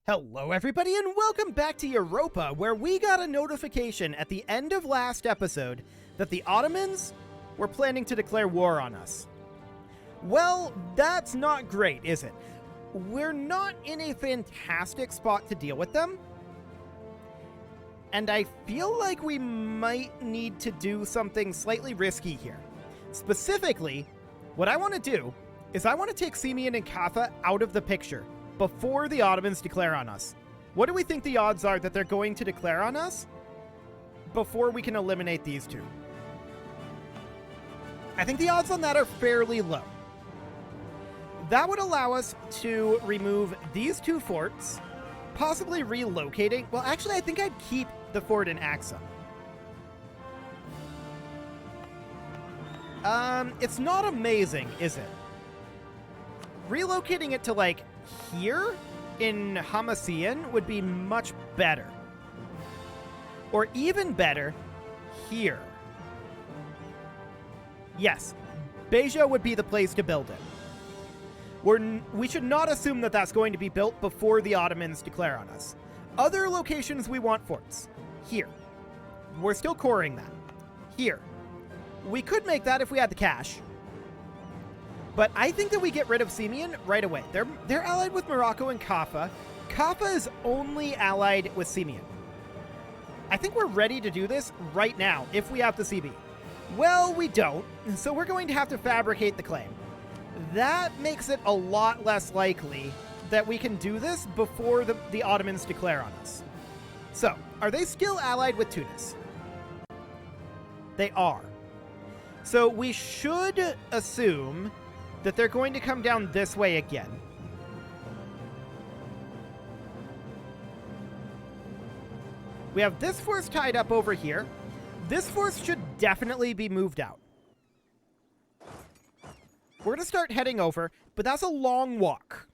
Hello everybody and welcome back to Europa, where we got a notification at the end of last episode that the Ottomans were planning to declare war on us. Well, that's not great, is it? We're not in a fantastic spot to deal with them, and I feel like we might need to do something slightly risky here. Specifically, what I want to do is I want to take Simeon and Kaffa out of the picture before the Ottomans declare on us. What do we think the odds are that they're going to declare on us before we can eliminate these two? I think the odds on that are fairly low. That would allow us to remove these two forts, possibly relocating. Well, actually, I think I'd keep the fort in Axum. It's not amazing, is it? Relocating it to, like, here in Hamasien would be much better. Or even better, here. Yes, Beja would be the place to build it. We should not assume that that's going to be built before the Ottomans declare on us. Other locations we want forts. Here. We're still coring that. Here. We could make that if we had the cash. But I think that we get rid of Simeon right away. They're allied with Morocco and Kaffa. Kaffa is only allied with Simeon. I think we're ready to do this right now if we have the CB. Well, we don't, so we're going to have to fabricate the claim. That makes it a lot less likely that we can do this before the Ottomans declare on us. So, are they still allied with Tunis? They are. So we should assume that they're going to come down this way again. We have this force tied up over here. This force should definitely be moved out. We're going to start heading over, but that's a long walk.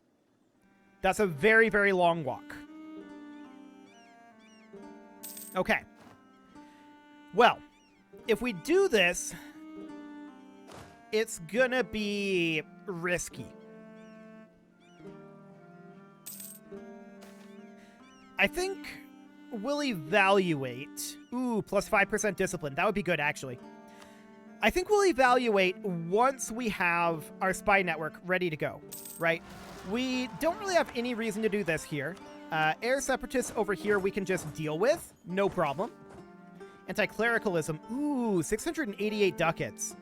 That's a very, very long walk. Okay. Well, if we do this, it's gonna be risky. I think we'll evaluate. Ooh, plus 5% discipline. That would be good, actually. I think we'll evaluate once we have our spy network ready to go, right? We don't really have any reason to do this here. Air separatists over here we can just deal with. No problem. Anti-clericalism. Ooh, 688 ducats.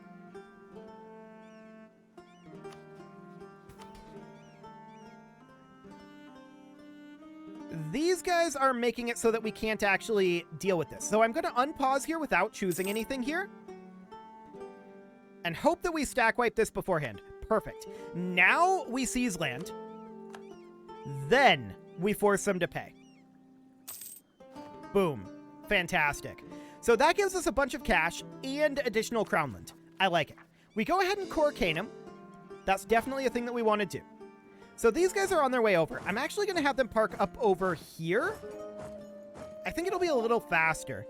These guys are making it so that we can't actually deal with this. So I'm going to unpause here without choosing anything here. And hope that we stack wipe this beforehand. Perfect. Now we seize land. Then we force them to pay. Boom. Fantastic. So that gives us a bunch of cash and additional crownland. I like it. We go ahead and core Canaan. That's definitely a thing that we want to do. So these guys are on their way over. I'm actually going to have them park up over here. I think it'll be a little faster.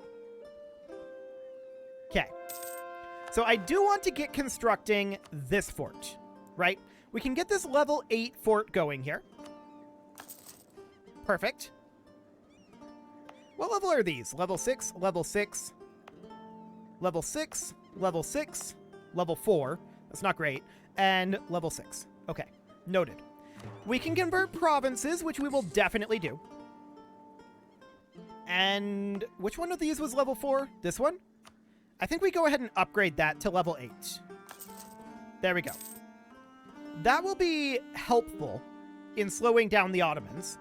Okay. So I do want to get constructing this fort, right? We can get this level 8 fort going here. Perfect. What level are these? Level 6, level 6, level 6, level 6, level 4. That's not great. And level 6. Okay. Noted. We can convert provinces, which we will definitely do. And which one of these was level 4? This one? I think we go ahead and upgrade that to level 8. There we go. That will be helpful in slowing down the Ottomans.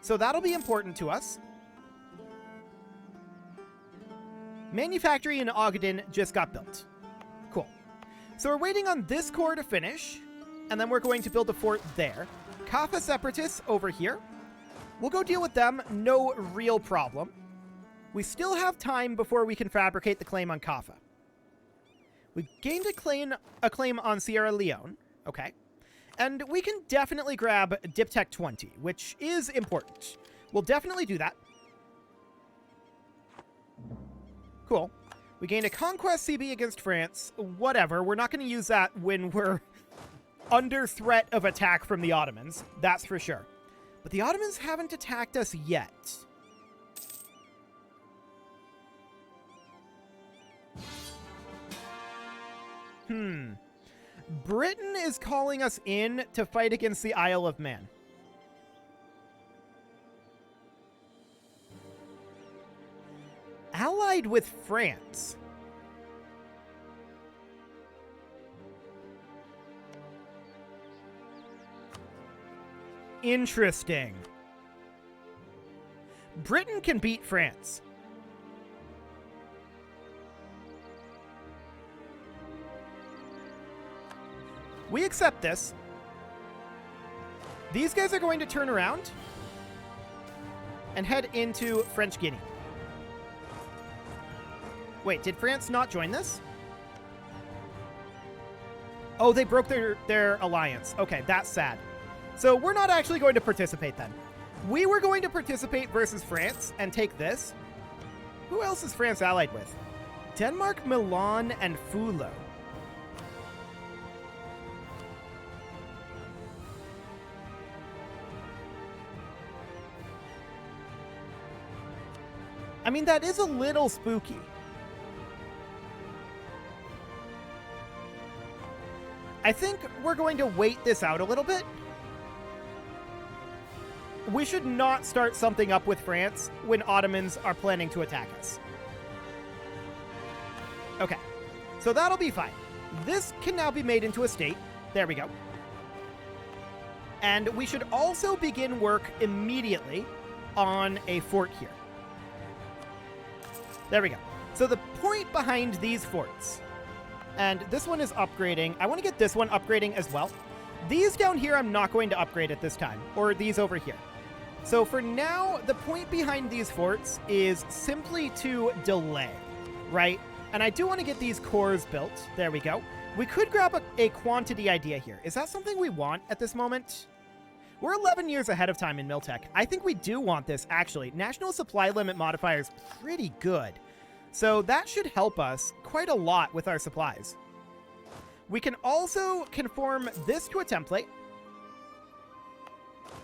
So that'll be important to us. Manufactory in Ogaden just got built. Cool. So we're waiting on this core to finish. And then we're going to build a fort there. Kaffa separatists over here. We'll go deal with them. No real problem. We still have time before we can fabricate the claim on Kaffa. We gained a claim on Sierra Leone. Okay. And we can definitely grab Diptech 20, which is important. We'll definitely do that. Cool. We gained a Conquest CB against France. Whatever. We're not going to use that when we're under threat of attack from the Ottomans. That's for sure. But the Ottomans haven't attacked us yet. Britain is calling us in to fight against the Isle of Man. Allied with France. Interesting. Britain can beat France. We accept this. These guys are going to turn around and head into French Guinea. Wait, did France not join this? Oh, they broke their alliance. Okay, that's sad. So we're not actually going to participate then. We were going to participate versus France and take this. Who else is France allied with? Denmark, Milan, and Fulo. I mean, that is a little spooky. I think we're going to wait this out a little bit. We should not start something up with France when Ottomans are planning to attack us. Okay, so that'll be fine. This can now be made into a state. There we go. And we should also begin work immediately on a fort here. There we go. So the point behind these forts, and this one is upgrading. I want to get this one upgrading as well. These down here I'm not going to upgrade at this time, or these over here. So for now, the point behind these forts is simply to delay, right? And I do want to get these cores built. There we go. We could grab a quantity idea here. Is that something we want at this moment? We're 11 years ahead of time in Miltech. I think we do want this, actually. National supply limit modifier is pretty good. So that should help us quite a lot with our supplies. We can also conform this to a template.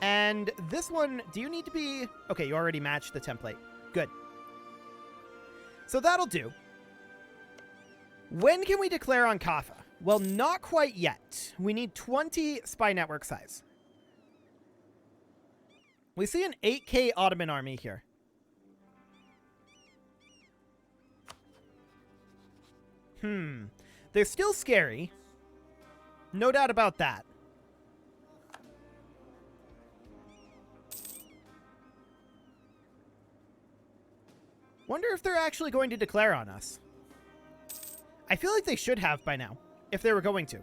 And this one, do you need to be... Okay, you already matched the template. Good. So that'll do. When can we declare on Kaffa? Well, not quite yet. We need 20 spy network size. We see an 8K Ottoman army here. They're still scary. No doubt about that. Wonder if they're actually going to declare on us. I feel like they should have by now, if they were going to.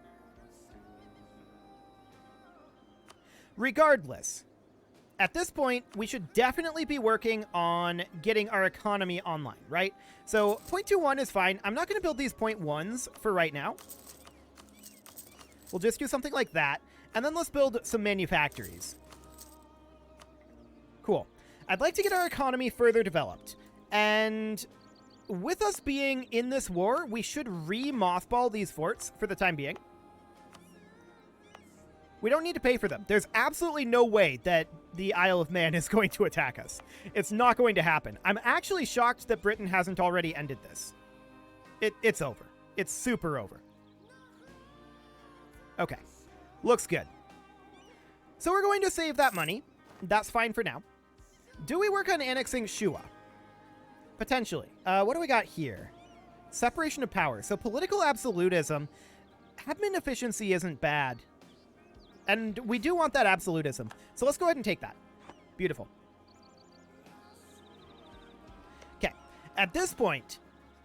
Regardless, at this point, we should definitely be working on getting our economy online, right? So 0.21 is fine. I'm not going to build these 0.1s for right now. We'll just do something like that. And then let's build some manufactories. Cool. I'd like to get our economy further developed. And with us being in this war, we should re-mothball these forts for the time being. We don't need to pay for them. There's absolutely no way that the Isle of Man is going to attack us. It's not going to happen. I'm actually shocked that Britain hasn't already ended this. It's over. It's super over. Okay. Looks good. So we're going to save that money. That's fine for now. Do we work on annexing Shua? Potentially. What do we got here? Separation of power. So political absolutism. Admin efficiency isn't bad. And we do want that absolutism. So let's go ahead and take that. Beautiful. Okay. At this point,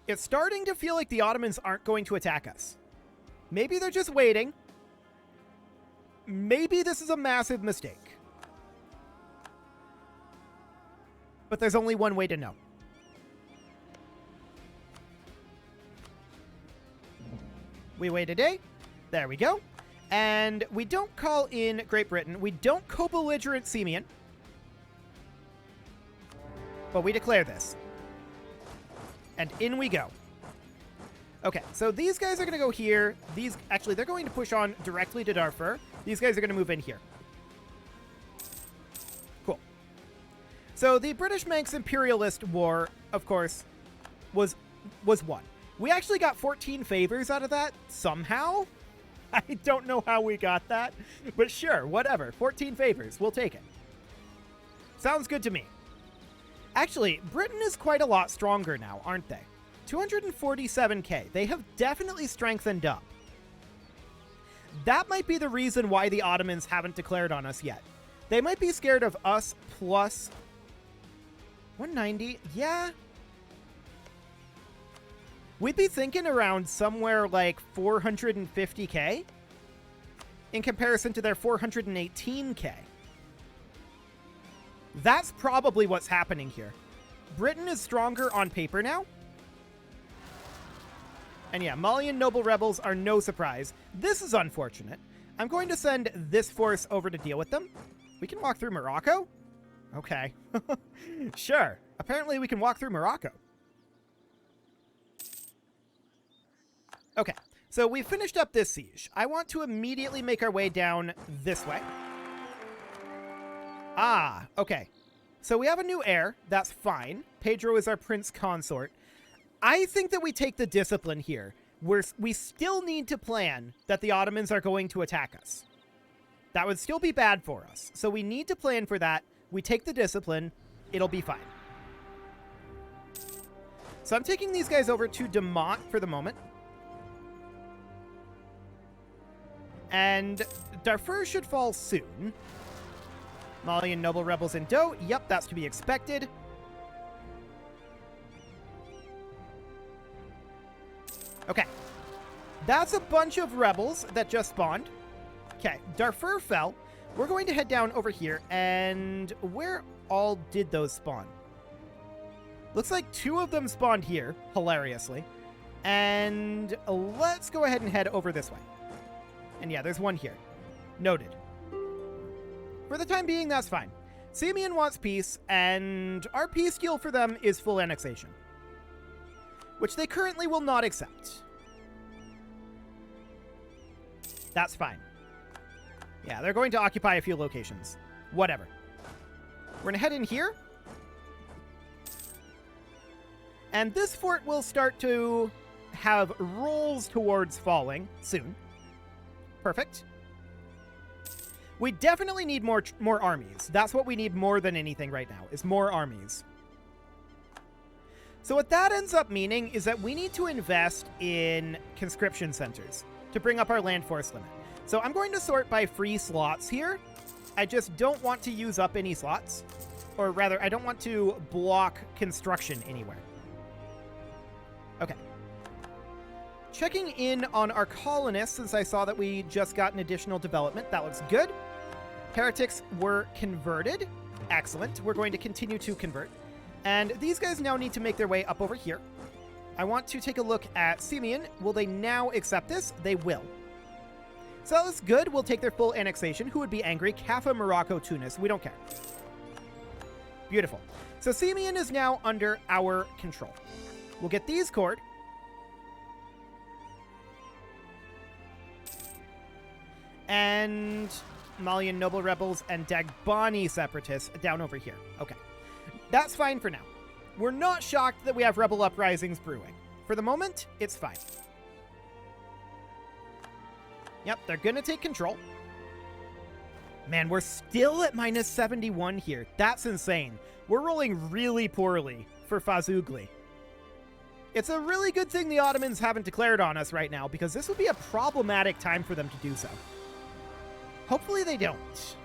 it's starting to feel like the Ottomans aren't going to attack us. Maybe they're just waiting. Maybe this is a massive mistake. But there's only one way to know. We wait a day. There we go. And we don't call in Great Britain. We don't co-belligerent Simeon. But we declare this. And in we go. Okay, so these guys are going to go here. Actually, they're going to push on directly to Darfur. These guys are going to move in here. So the British Manx Imperialist War, of course, was won. We actually got 14 favors out of that, somehow. I don't know how we got that, but sure, whatever. 14 favors, we'll take it. Sounds good to me. Actually, Britain is quite a lot stronger now, aren't they? 247k. They have definitely strengthened up. That might be the reason why the Ottomans haven't declared on us yet. They might be scared of us plus 190. Yeah. We'd be thinking around somewhere like 450k in comparison to their 418k. That's probably what's happening here. Britain is stronger on paper now. And yeah, Malian noble rebels are no surprise. This is unfortunate. I'm going to send this force over to deal with them. We can walk through Morocco? Okay. Sure. Apparently we can walk through Morocco. Okay, so we finished up this siege. I want to immediately make our way down this way. Ah, okay. So we have a new heir. That's fine. Pedro is our prince consort. I think that we take the discipline here. We still need to plan that the Ottomans are going to attack us. That would still be bad for us. So we need to plan for that. We take the discipline. It'll be fine. So I'm taking these guys over to Demont for the moment. And Darfur should fall soon. Malian noble rebels in Doe. Yep, that's to be expected. Okay. That's a bunch of rebels that just spawned. Okay, Darfur fell. We're going to head down over here. And where all did those spawn? Looks like 2 of them spawned here, hilariously. And let's go ahead and head over this way. And yeah, there's 1 here. Noted. For the time being, that's fine. Simeon wants peace, and our peace deal for them is full annexation, which they currently will not accept. That's fine. Yeah, they're going to occupy a few locations. Whatever. We're going to head in here. And this fort will start to have rolls towards falling soon. Perfect. We definitely need more armies. That's what we need more than anything right now, is more armies. So what that ends up meaning is that we need to invest in conscription centers to bring up our land force limit. So I'm going to sort by free slots here. I just don't want to use up any slots. Or rather, I don't want to block construction anywhere. Okay. Checking in on our colonists, since I saw that we just got an additional development. That looks good. Heretics were converted. Excellent. We're going to continue to convert. And these guys now need to make their way up over here. I want to take a look at Simeon. Will they now accept this? They will. So that looks good. We'll take their full annexation. Who would be angry? Kaffa, Morocco, Tunis. We don't care. Beautiful. So Simeon is now under our control. We'll get these cored. And Malian noble rebels and Dagbani separatists down over here. Okay. That's fine for now. We're not shocked that we have rebel uprisings brewing. For the moment, it's fine. Yep, they're gonna take control. Man, we're still at minus 71 here. That's insane. We're rolling really poorly for Fazugli. It's a really good thing the Ottomans haven't declared on us right now, because this would be a problematic time for them to do so. Hopefully they don't.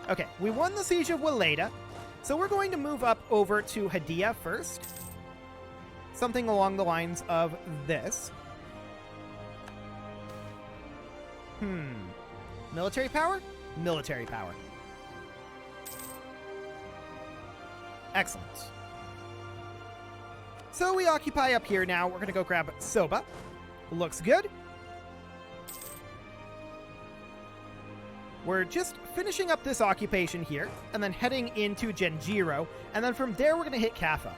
Okay, we won the Siege of Waleda, so we're going to move up over to Hadia first. Something along the lines of this. Military power? Military power. Excellent. So we occupy up here now. We're going to go grab Soba. Looks good. We're just finishing up this occupation here, and then heading into Genjiro, and then from there we're going to hit Kaffa.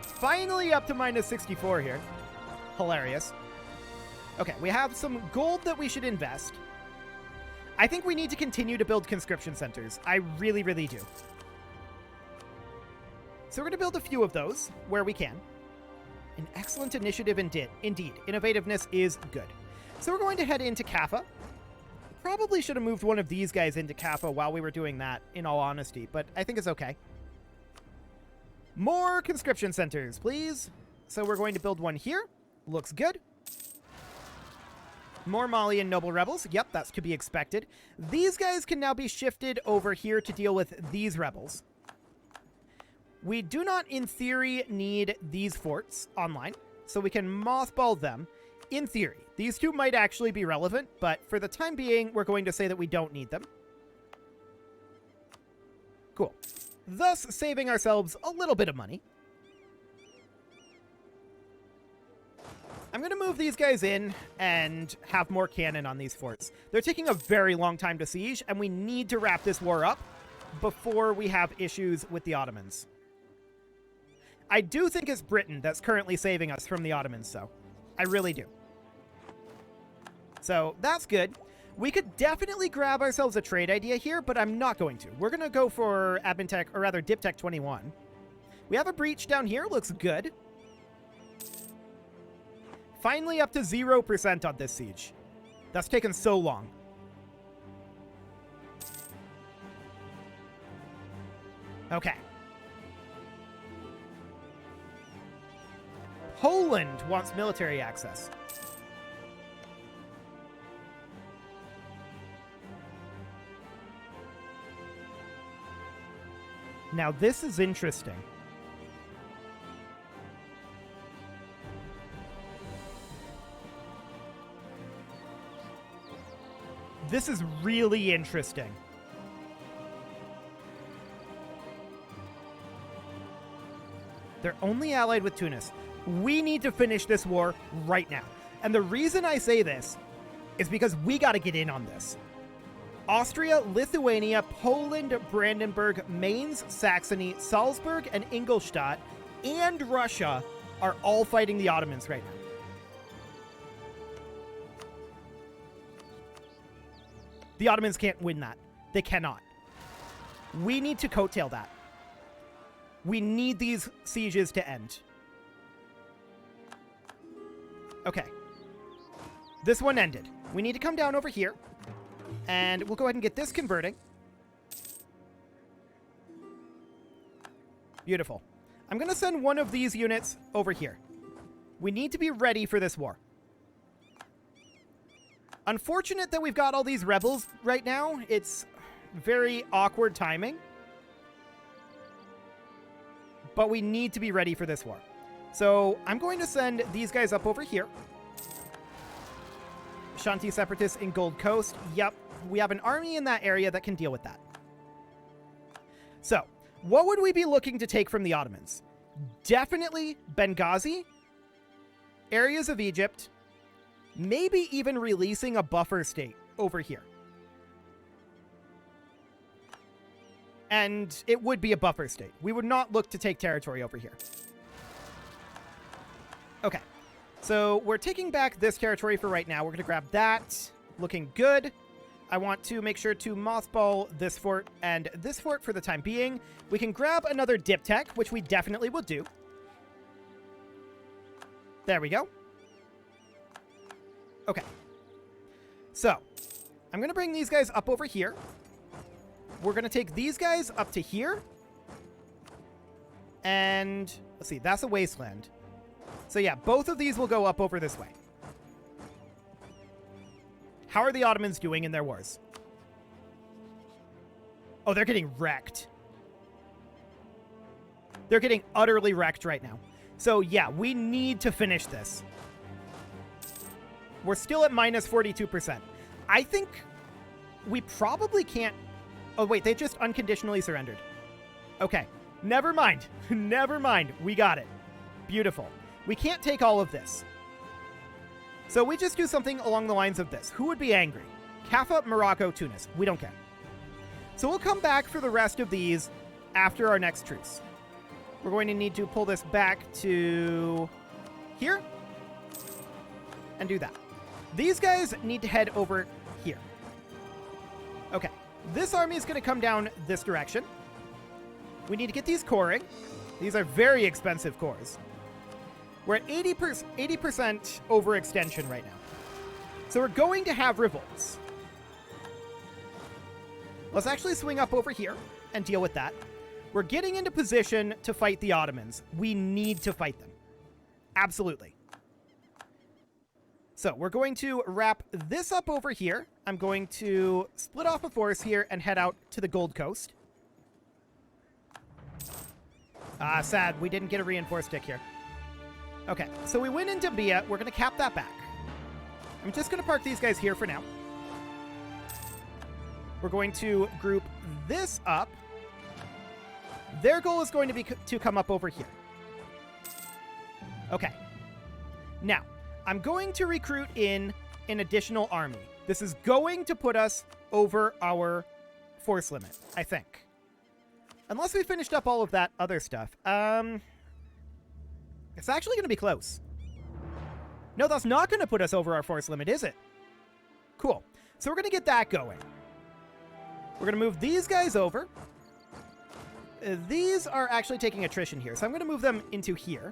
Finally up to minus 64 here. Hilarious. Okay, we have some gold that we should invest. I think we need to continue to build conscription centers. I really, really do. So we're going to build a few of those where we can. An excellent initiative indeed. Innovativeness is good. So we're going to head into Kaffa. Probably should have moved one of these guys into Kaffa while we were doing that, in all honesty, but I think it's okay. More conscription centers, please. So we're going to build one here. Looks good. More Malian noble rebels. Yep, that's to be expected. These guys can now be shifted over here to deal with these rebels. We do not, in theory, need these forts online, so we can mothball them. In theory, these two might actually be relevant, but for the time being, we're going to say that we don't need them. Cool. Thus, saving ourselves a little bit of money. I'm going to move these guys in and have more cannon on these forts. They're taking a very long time to siege, and we need to wrap this war up before we have issues with the Ottomans. I do think it's Britain that's currently saving us from the Ottomans, though. I really do. So that's good. We could definitely grab ourselves a trade idea here, but I'm not going to. We're going to go for Admin Tech, or rather Dip Tech 21. We have a breach down here. Looks good. Finally up to 0% on this siege. That's taken so long. Okay. Poland wants military access. Now this is interesting. This is really interesting. They're only allied with Tunis. We need to finish this war right now. And the reason I say this is because we got to get in on this. Austria, Lithuania, Poland, Brandenburg, Mainz, Saxony, Salzburg, and Ingolstadt, and Russia are all fighting the Ottomans right now. The Ottomans can't win that. They cannot. We need to coattail that. We need these sieges to end. Okay. This one ended. We need to come down over here. And we'll go ahead and get this converting. Beautiful. I'm going to send one of these units over here. We need to be ready for this war. Unfortunate that we've got all these rebels right now. It's very awkward timing. But we need to be ready for this war. So I'm going to send these guys up over here. Shanti Separatists in Gold Coast. Yep, we have an army in that area that can deal with that. So, what would we be looking to take from the Ottomans? Definitely Benghazi, areas of Egypt, maybe even releasing a buffer state over here. And it would be a buffer state. We would not look to take territory over here. Okay. So we're taking back this territory for right now. We're going to grab that. Looking good. I want to make sure to mothball this fort and this fort for the time being. We can grab another dip tech, which we definitely will do. There we go. Okay. So, I'm going to bring these guys up over here. We're going to take these guys up to here. And, let's see, that's a wasteland. So yeah, both of these will go up over this way. How are the Ottomans doing in their wars? Oh, they're getting wrecked. They're getting utterly wrecked right now. So yeah, we need to finish this. We're still at minus 42%. I think we probably can't... Oh, wait, they just unconditionally surrendered. Okay, never mind. Never mind. We got it. Beautiful. We can't take all of this. So we just do something along the lines of this. Who would be angry? Kaffa, Morocco, Tunis. We don't care. So we'll come back for the rest of these after our next truce. We're going to need to pull this back to here and do that. These guys need to head over here. Okay. This army is going to come down this direction. We need to get these coring. These are very expensive cores. We're at 80% overextension right now. So we're going to have revolts. Let's actually swing up over here and deal with that. We're getting into position to fight the Ottomans. We need to fight them. Absolutely. So we're going to wrap this up over here. I'm going to split off a force here and head out to the Gold Coast. Sad. We didn't get a reinforced stick here. Okay, so we went into Bia. We're going to cap that back. I'm just going to park these guys here for now. We're going to group this up. Their goal is going to be to come up over here. Okay. Now, I'm going to recruit in an additional army. This is going to put us over our force limit, I think. Unless we finished up all of that other stuff. It's actually going to be close. No, that's not going to put us over our force limit, is it? Cool. So we're going to get that going. We're going to move these guys over. These are actually taking attrition here, so I'm going to move them into here.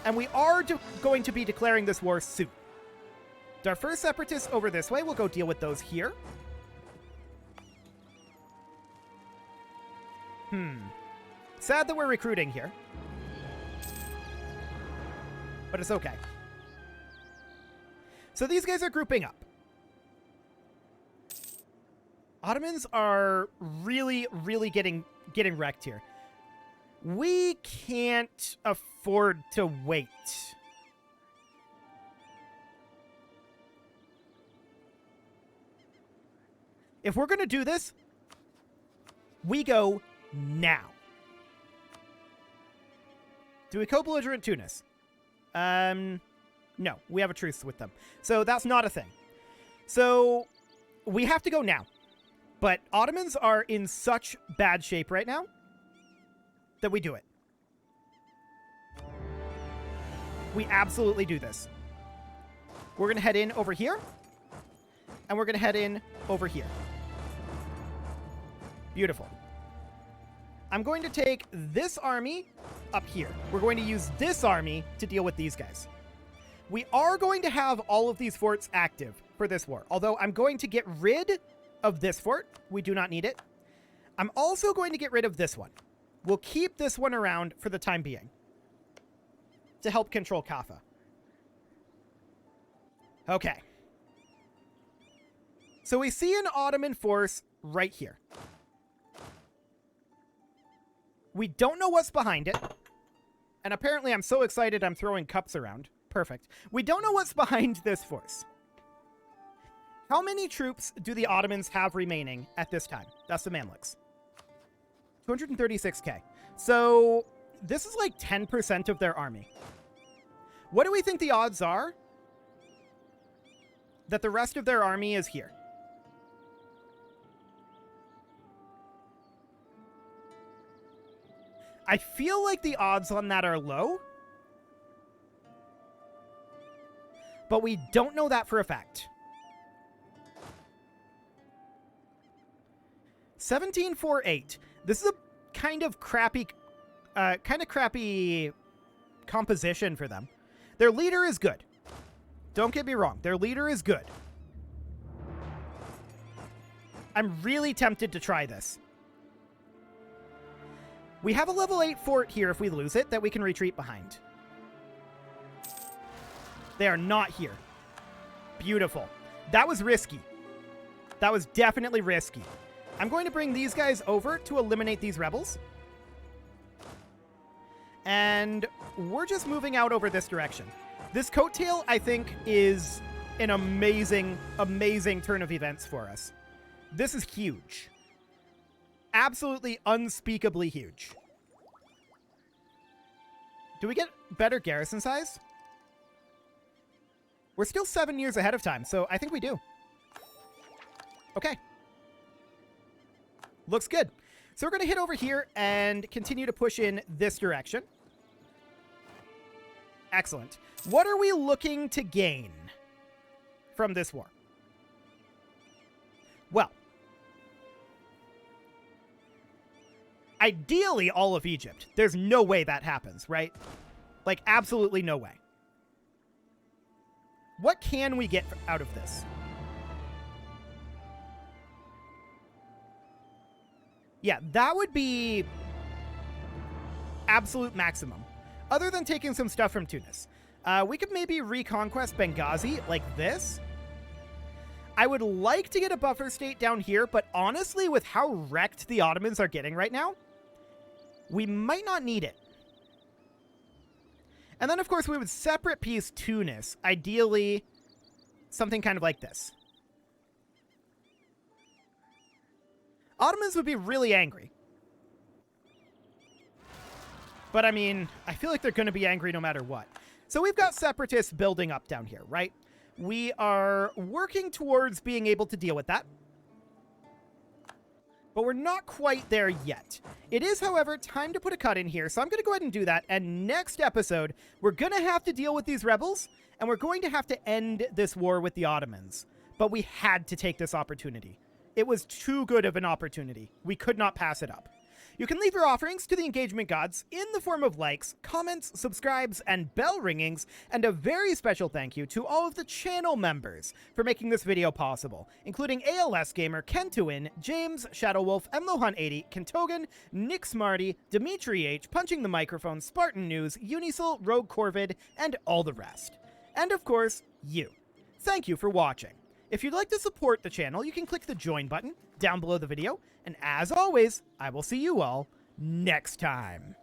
And we are going to be declaring this war soon. Our first separatists over this way. We'll go deal with those here. Sad that we're recruiting here. But it's okay. So these guys are grouping up. Ottomans are really, really getting wrecked here. We can't afford to wait. If we're going to do this, we go now. Do we co-belligerent Tunis? No, we have a truce with them. So that's not a thing. So we have to go now. But Ottomans are in such bad shape right now that we do it. We absolutely do this. We're going to head in over here. And we're going to head in over here. Beautiful. I'm going to take this army up here. We're going to use this army to deal with these guys. We are going to have all of these forts active for this war. Although I'm going to get rid of this fort. We do not need it. I'm also going to get rid of this one. We'll keep this one around for the time being to help control Kaffa. Okay. So we see an Ottoman force right here. We don't know what's behind it. And apparently I'm so excited I'm throwing cups around. Perfect. We don't know what's behind this force. How many troops do the Ottomans have remaining at this time? That's the Mamluks. 236k. So this is like 10% of their army. What do we think the odds are that the rest of their army is here? I feel like the odds on that are low. But we don't know that for a fact. 1748. This is a kind of crappy composition for them. Their leader is good. Don't get me wrong. Their leader is good. I'm really tempted to try this. We have a level 8 fort here if we lose it that we can retreat behind. They are not here. Beautiful. That was risky. That was definitely risky. I'm going to bring these guys over to eliminate these rebels. And we're just moving out over this direction. This coattail, I think, is an amazing, amazing turn of events for us. This is huge. Absolutely unspeakably huge. Do we get better garrison size? We're still 7 years ahead of time, so I think we do. Okay. Looks good. So we're going to hit over here and continue to push in this direction. Excellent. What are we looking to gain from this war? Well, ideally all of Egypt. There's no way that happens, right? Like, absolutely no way. What can we get out of this? Yeah, that would be absolute maximum. Other than taking some stuff from Tunis. We could maybe reconquest Benghazi like this. I would like to get a buffer state down here, but honestly, with how wrecked the Ottomans are getting right now, we might not need it. And then, of course, we would separate piece Tunis. Ideally, something kind of like this. Ottomans would be really angry. But, I mean, I feel like they're going to be angry no matter what. So we've got separatists building up down here, right? We are working towards being able to deal with that. But we're not quite there yet. It is, however, time to put a cut in here, so I'm going to go ahead and do that. And next episode, we're going to have to deal with these rebels, and we're going to have to end this war with the Ottomans. But we had to take this opportunity. It was too good of an opportunity. We could not pass it up. You can leave your offerings to the engagement gods in the form of likes, comments, subscribes, and bell ringings, and a very special thank you to all of the channel members for making this video possible, including ALS Gamer, Kentuin, James, Shadowwolf, Mlohan80, Kentogan, Nick Smarty, Dimitri H, Punching the Microphone, Spartan News, Unisil, Rogue Corvid, and all the rest. And of course, you. Thank you for watching. If you'd like to support the channel, you can click the join button down below the video, and as always, I will see you all next time.